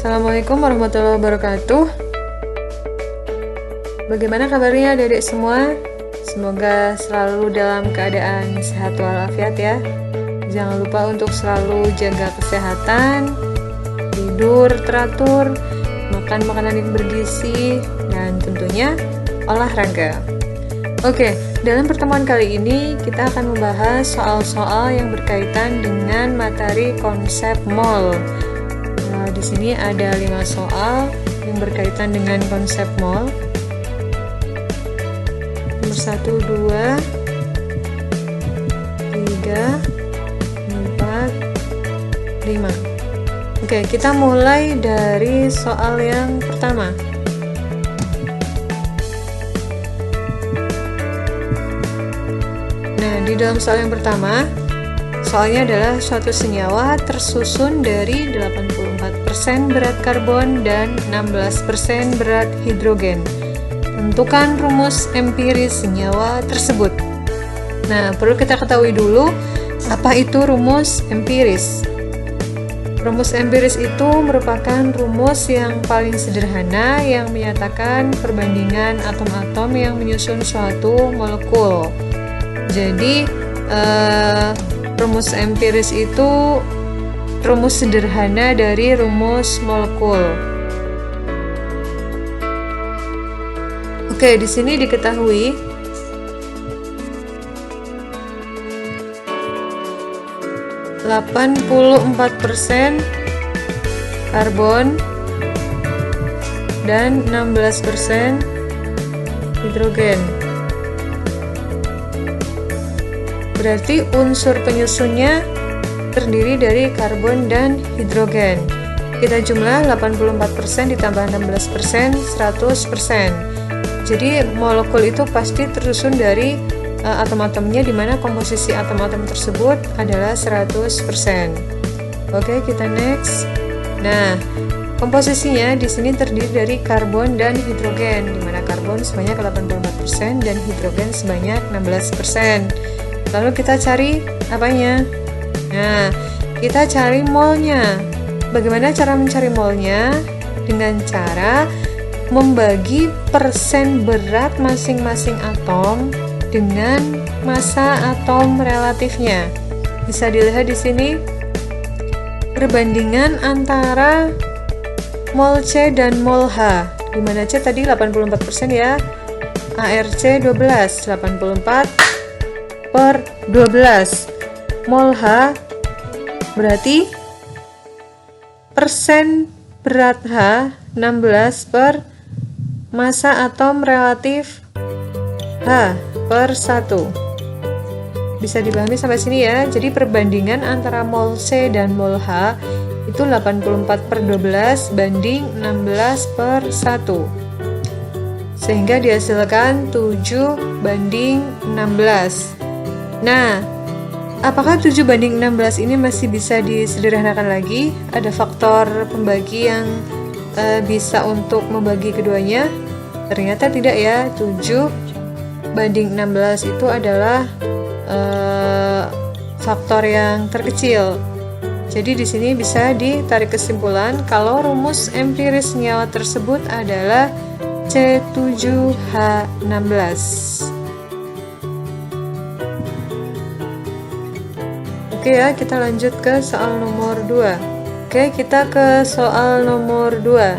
Assalamualaikum warahmatullahi wabarakatuh. Bagaimana kabarnya adik-adik semua? Semoga selalu dalam keadaan sehat walafiat ya. Jangan lupa untuk selalu jaga kesehatan, tidur teratur, makan makanan yang bergizi, dan tentunya olahraga. Oke, dalam pertemuan kali ini kita akan membahas soal-soal yang berkaitan dengan materi konsep mol. Di sini ada 5 soal yang berkaitan dengan konsep mol. Nomor 1, 2, 3, 4, 5. Oke, kita mulai dari soal yang pertama. Nah, di dalam soal yang pertama, soalnya adalah suatu senyawa tersusun dari 84% berat karbon dan 16% berat hidrogen. Tentukan rumus empiris senyawa tersebut. Nah, perlu kita ketahui dulu apa itu rumus empiris. Rumus empiris itu merupakan rumus yang paling sederhana yang menyatakan perbandingan atom-atom yang menyusun suatu molekul. Jadi, rumus empiris itu rumus sederhana dari rumus molekul. Oke, di sini diketahui %84 karbon dan 16% hidrogen. Berarti unsur penyusunnya terdiri dari karbon dan hidrogen. Kita jumlah 84% ditambah 16%, 100%. Jadi molekul itu pasti tersusun dari atom-atomnya, di mana komposisi atom-atom tersebut adalah 100%. Oke, kita next. Nah, komposisinya di sini terdiri dari karbon dan hidrogen, di mana karbon sebanyak 84% dan hidrogen sebanyak 16%. Lalu kita cari apanya? Nah, kita cari molnya. Bagaimana cara mencari molnya? Dengan cara membagi persen berat masing-masing atom dengan massa atom relatifnya. Bisa dilihat di sini perbandingan antara mol C dan mol H. Di mana C tadi 84% ya. ARC 12, 84/12. Mol H berarti persen berat H 16 per massa atom relatif H/1. Bisa dipahami sampai sini ya. Jadi perbandingan antara mol C dan mol H itu 84/12 banding 16/1. Sehingga dihasilkan 7/16. Nah, apakah 7/16 ini masih bisa disederhanakan lagi? Ada faktor pembagi yang bisa untuk membagi keduanya? Ternyata tidak ya. 7/16 itu adalah faktor yang terkecil. Jadi di sini bisa ditarik kesimpulan kalau rumus empiris senyawa tersebut adalah C7H16. Oke ya, kita lanjut ke soal nomor 2. Oke, kita ke soal nomor 2.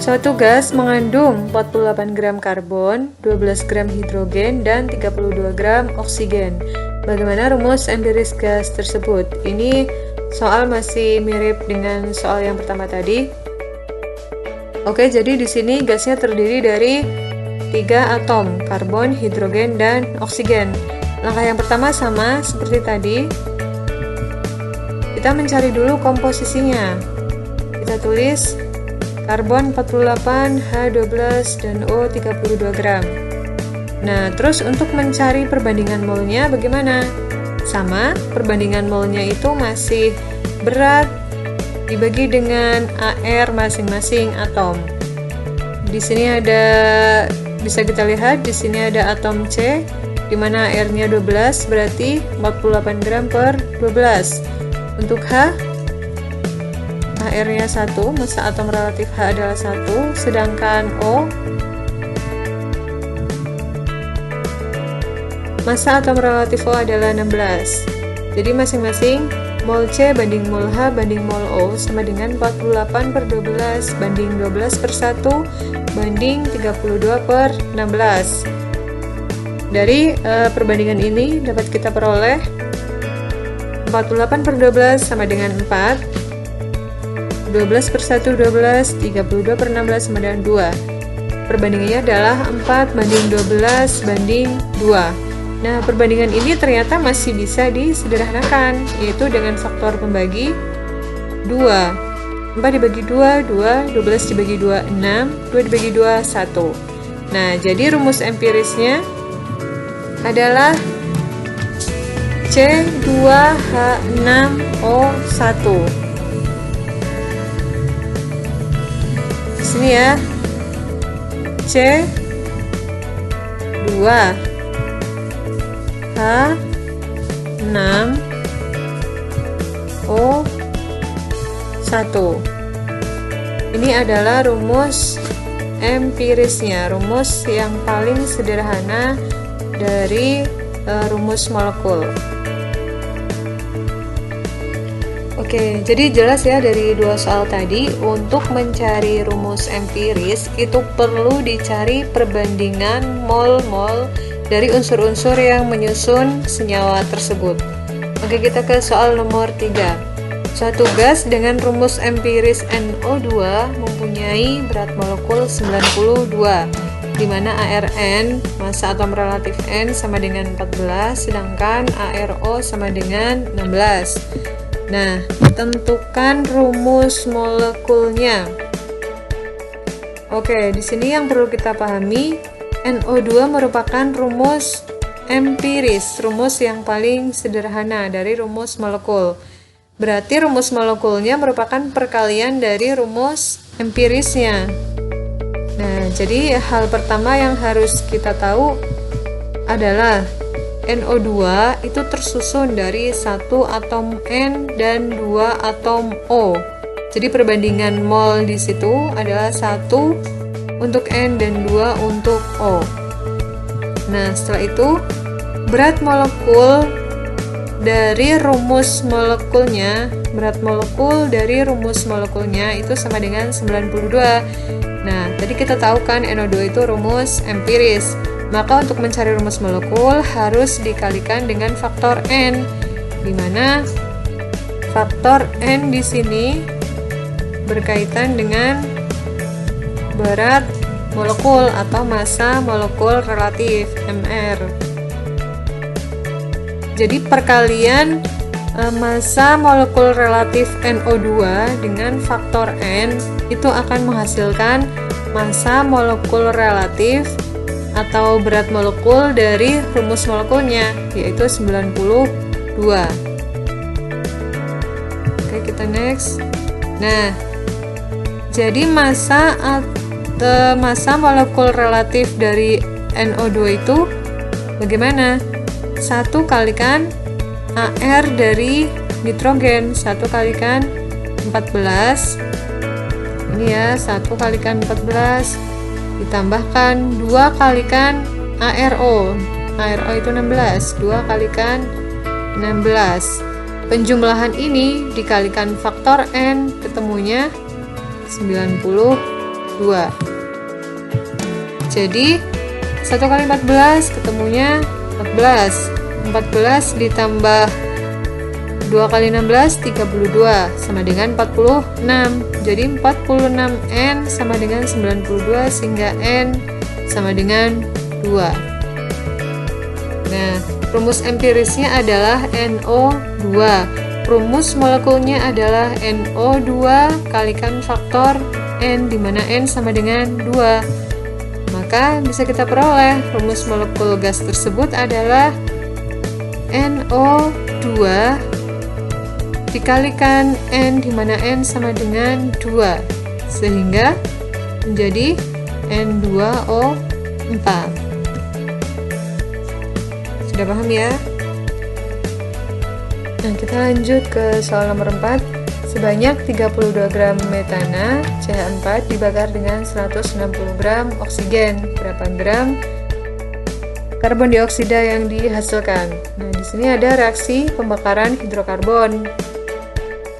Suatu gas mengandung 48 gram karbon, 12 gram hidrogen, dan 32 gram oksigen. Bagaimana rumus empiris gas tersebut? Ini soal masih mirip dengan soal yang pertama tadi. Oke, jadi di sini gasnya terdiri dari 3 atom, karbon, hidrogen, dan oksigen. Langkah yang pertama sama seperti tadi. Kita mencari dulu komposisinya. Kita tulis karbon 48, H12, dan O 32 gram. Nah, terus untuk mencari perbandingan molnya bagaimana? Sama, perbandingan molnya itu masih berat dibagi dengan AR masing-masing atom. Di sini ada, bisa kita lihat di sini ada atom C, di mana AR-nya 12, berarti 48 gram per 12. Untuk H AR-nya 1, massa atom relatif H adalah 1, sedangkan O massa atom relatif O adalah 16. Jadi masing-masing mol C banding mol H banding mol O sama dengan 48/12 banding 12/1 banding 32/16. Dari perbandingan ini dapat kita peroleh 48/12 sama dengan 4, 12/1 12, 32/16 sama dengan 2. Perbandingannya adalah 4 banding 12 banding 2. Nah, perbandingan ini ternyata masih bisa disederhanakan, yaitu dengan faktor pembagi 2. 4 dibagi 2, 2, 12 dibagi 2, 6, 2 dibagi 2, 1. Nah, jadi rumus empirisnya adalah C2H6O1. Di sini ya, C2 H6O1. Ini adalah rumus empirisnya, rumus yang paling sederhana dari rumus molekul. Oke, jadi jelas ya dari dua soal tadi, untuk mencari rumus empiris itu perlu dicari perbandingan mol-mol dari unsur-unsur yang menyusun senyawa tersebut. Oke, kita ke soal nomor 3. Suatu gas dengan rumus empiris NO2 mempunyai berat molekul 92, di mana ARN, massa atom relatif N, sama dengan 14, sedangkan ARO sama dengan 16. Nah, tentukan rumus molekulnya. Oke, di sini yang perlu kita pahami, NO2 merupakan rumus empiris, rumus yang paling sederhana dari rumus molekul. Berarti rumus molekulnya merupakan perkalian dari rumus empirisnya. Nah, jadi hal pertama yang harus kita tahu adalah NO2 itu tersusun dari 1 atom N dan 2 atom O. Jadi perbandingan mol di situ adalah 1 untuk N dan 2 untuk O. Nah, setelah itu berat molekul dari rumus molekulnya, itu sama dengan 92. Nah, tadi kita tahu kan NO2 itu rumus empiris. Maka untuk mencari rumus molekul harus dikalikan dengan faktor N, di mana faktor N di sini berkaitan dengan berat molekul atau massa molekul relatif (MR). Jadi perkalian massa molekul relatif NO2 dengan faktor N itu akan menghasilkan massa molekul relatif atau berat molekul dari rumus molekulnya, yaitu 92. Oke, kita next. Nah, jadi massa molekul relatif dari NO2 itu bagaimana? 1 kalikan AR dari nitrogen, 1 kalikan 14. Ini ya, 1 kalikan 14 ditambahkan 2 kalikan ARO. ARO itu 16, 2 kalikan 16. Penjumlahan ini dikalikan faktor N, ketemunya 92. Jadi 1 kali 14 ketemunya 14. 14 ditambah 2 kali 16, 32, sama dengan 46. Jadi 46N sama dengan 92, sehingga N sama dengan 2. Nah, rumus empirisnya adalah NO2. Rumus molekulnya adalah NO2 kalikan faktor N, di mana N sama dengan 2. Maka bisa kita peroleh rumus molekul gas tersebut adalah NO2 dikalikan N, di mana N sama dengan 2, sehingga menjadi N2O4. Sudah paham ya? Nah, kita lanjut ke soal nomor 4. Sebanyak 32 gram metana CH4 dibakar dengan 160 gram oksigen. Berapa gram karbon dioksida yang dihasilkan? Nah, di sini ada reaksi pembakaran hidrokarbon.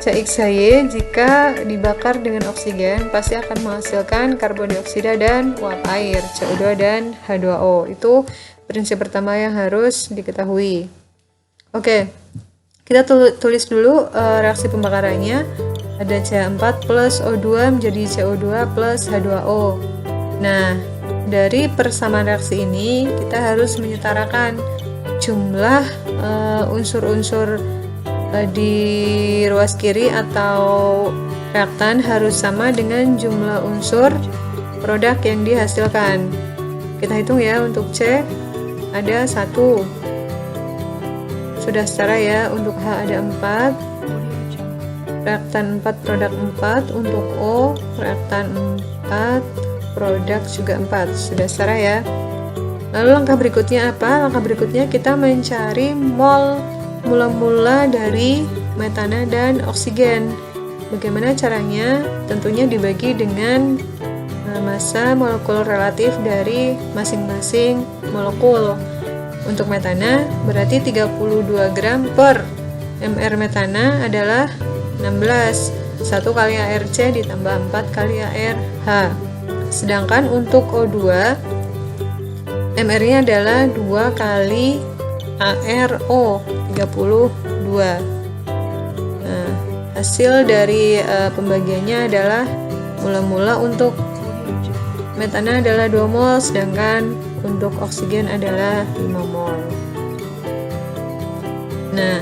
CXHY jika dibakar dengan oksigen pasti akan menghasilkan karbon dioksida dan uap air, CO2 dan H2O. Itu prinsip pertama yang harus diketahui. Oke, kita tulis dulu reaksi pembakarannya. Ada CH4 plus O2 menjadi CO2 plus H2O. Nah, dari persamaan reaksi ini kita harus menyetarakan jumlah unsur-unsur di ruas kiri atau reaktan harus sama dengan jumlah unsur produk yang dihasilkan. Kita hitung ya. Untuk C ada 1, sudah setara ya. Untuk H ada 4, reaktan 4 produk 4. Untuk O reaktan 4 produk juga 4, sudah setara ya. Lalu langkah berikutnya apa? Langkah berikutnya kita mencari mula-mula dari metana dan oksigen. Bagaimana caranya? Tentunya dibagi dengan massa molekul relatif dari masing-masing molekul. Untuk metana berarti 32 gram per mR metana adalah 16. 1 kali ARC ditambah 4 kali ARH. Sedangkan untuk O2 mR-nya adalah 2 kali ARO 32. Nah, hasil dari pembagiannya adalah mula-mula untuk metana adalah 2 mol, sedangkan untuk oksigen adalah 5 mol. Nah,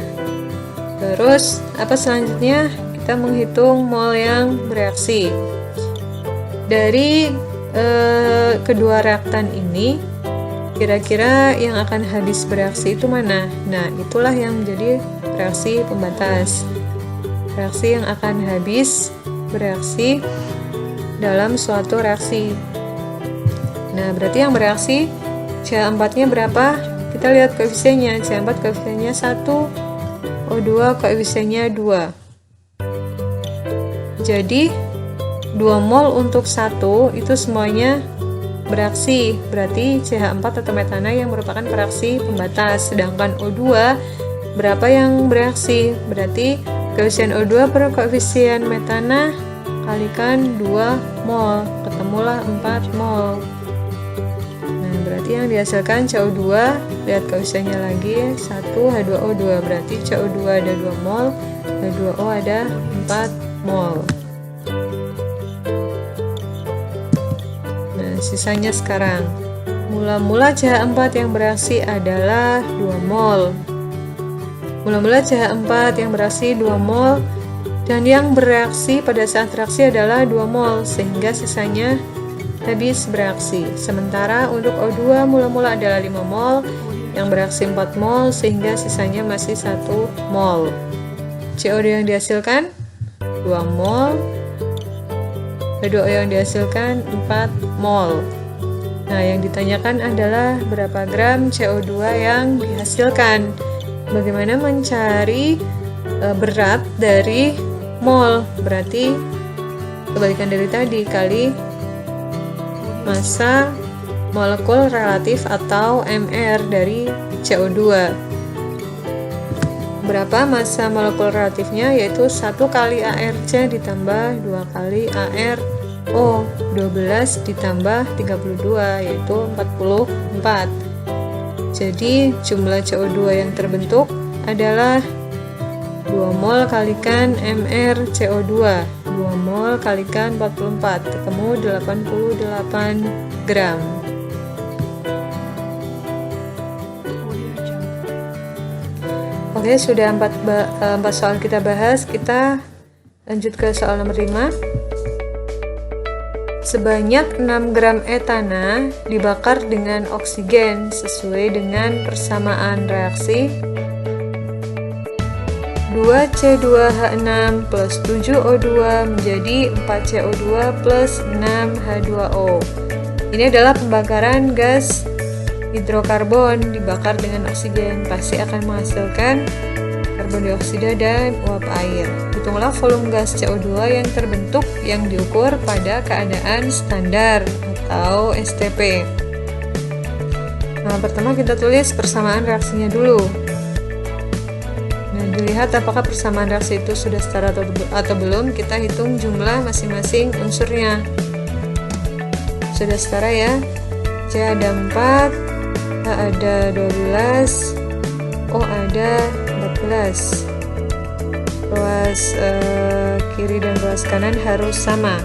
terus apa selanjutnya? Kita menghitung mol yang bereaksi. Dari kedua reaktan ini, kira-kira yang akan habis bereaksi itu mana? Nah, itulah yang menjadi reaksi pembatas. Reaksi yang akan habis bereaksi dalam suatu reaksi. Nah, berarti yang bereaksi CH4-nya berapa? Kita lihat koefisiennya. CH4 koefisiennya 1, O2 koefisiennya 2. Jadi 2 mol untuk 1 itu semuanya bereaksi, berarti CH4 atau metana yang merupakan reaksi pembatas. Sedangkan O2 berapa yang bereaksi? Berarti koefisien O2 per koefisien metana kalikan 2 mol, ketemulah 4 mol. Nah, berarti yang dihasilkan CO2, lihat koefisiennya lagi, 1 H2O2, berarti CO2 ada 2 mol, H2O ada 4 mol. Sisanya sekarang. Mula-mula CH4 yang bereaksi adalah 2 mol. Mula-mula CH4 yang bereaksi 2 mol dan yang bereaksi pada saat reaksi adalah 2 mol, sehingga sisanya habis bereaksi. Sementara untuk O2 mula-mula adalah 5 mol, yang bereaksi 4 mol, sehingga sisanya masih 1 mol. CO2 yang dihasilkan 2 mol, H2O yang dihasilkan 4 mol. Nah, yang ditanyakan adalah berapa gram CO2 yang dihasilkan. Bagaimana mencari berat dari mol? Berarti kebalikan dari tadi, kali massa molekul relatif atau mR dari CO2. Berapa massa molekul relatifnya? Yaitu 1 kali ARC ditambah 2 kali ARO, 12 ditambah 32, yaitu 44. Jadi jumlah CO2 yang terbentuk adalah 2 mol kalikan mR CO2, 2 mol kalikan 44, ketemu 88 gram. Oke, sudah 4 soal kita bahas. Kita lanjut ke soal nomor 5. Sebanyak 6 gram etana dibakar dengan oksigen sesuai dengan persamaan reaksi 2C2H6 plus 7O2 menjadi 4CO2 plus 6H2O. Ini adalah pembakaran gas hidrokarbon dibakar dengan oksigen, pasti akan menghasilkan karbon dioksida, dan uap air. Hitunglah volume gas CO2 yang terbentuk yang diukur pada keadaan standar atau STP. Nah, pertama kita tulis persamaan reaksinya dulu. Nah, dilihat apakah persamaan reaksi itu sudah setara atau belum. Kita hitung jumlah masing-masing unsurnya. Sudah setara ya. C ada 4, H ada 12, O ada 14. Ruas kiri dan ruas kanan harus sama.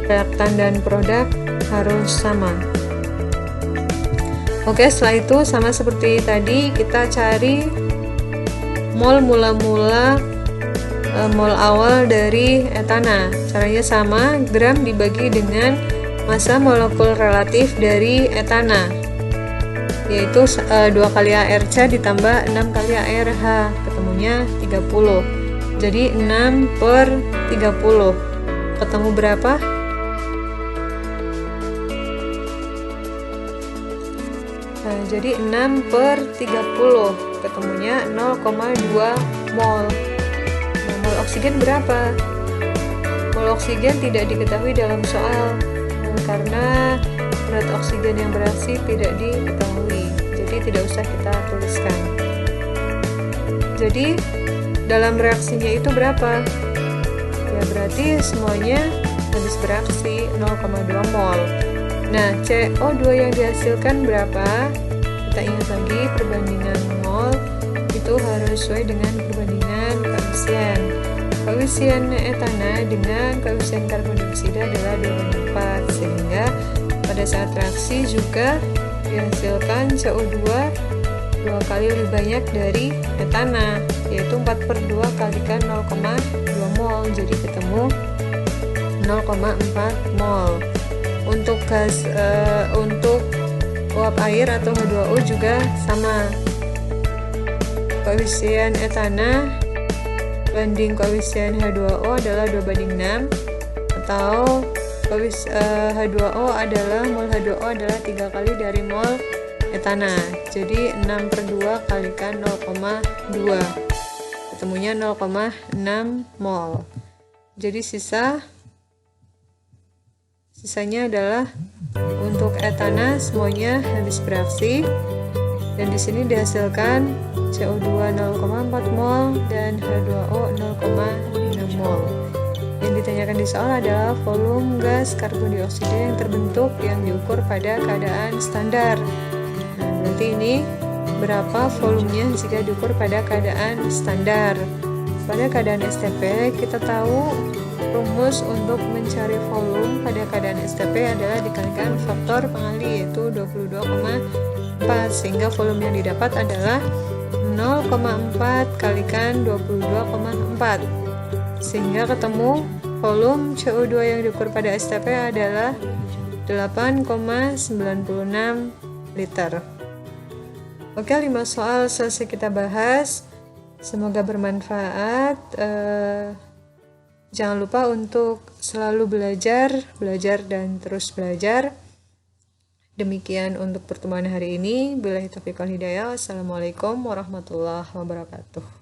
Reaktan dan produk harus sama. Oke, setelah itu sama seperti tadi, kita cari mol mol awal dari etana. Caranya sama, gram dibagi dengan massa molekul relatif dari etana, yaitu 2 kali ARC ditambah 6 kali ARH, ketemunya 30. Jadi 6 per 30 ketemu berapa? Nah, jadi 6 per 30 ketemunya 0,2 mol. Nah, mol oksigen berapa? Mol oksigen tidak diketahui dalam soal, karena berat oksigen yang bereaksi tidak diketahui, jadi tidak usah kita tuliskan. Jadi dalam reaksinya itu berapa? Ya berarti semuanya habis bereaksi 0,2 mol. Nah, CO2 yang dihasilkan berapa? Kita ingat lagi, perbandingan mol itu harus sesuai dengan perbandingan koefisien. Koefisien etana dengan koefisien karbon dioksida adalah 2/4, sehingga pada saat reaksi juga dihasilkan CO2 2 kali lebih banyak dari etana, yaitu 4/2 kalikan 0,2 mol, jadi ketemu 0,4 mol. Untuk gas untuk uap air atau H2O juga sama. Koefisien etana banding koefisien H2O adalah 2/6, atau H2O adalah mol H2O adalah 3 kali dari mol etana. Jadi 6/2 kalikan 0,2, ketemunya 0,6 mol. Jadi sisanya adalah untuk etana semuanya habis bereaksi, dan di sini dihasilkan CO2 0,4 mol dan H2O 0,6 mol. Yang ditanyakan di soal adalah volume gas karbon dioksida yang terbentuk yang diukur pada keadaan standar. Nah, berarti ini berapa volumenya jika diukur pada keadaan standar. Pada keadaan STP, kita tahu rumus untuk mencari volume pada keadaan STP adalah dikalikan faktor pengali, yaitu 22,4, sehingga volume yang didapat adalah 0,4 kalikan 22,4, sehingga ketemu volume CO2 yang diukur pada STP adalah 8,96 liter. Oke, 5 soal selesai kita bahas. Semoga bermanfaat. Jangan lupa untuk selalu belajar dan terus belajar. Demikian untuk pertemuan hari ini. Billahi taufiq wal hidayah. Assalamualaikum warahmatullahi wabarakatuh.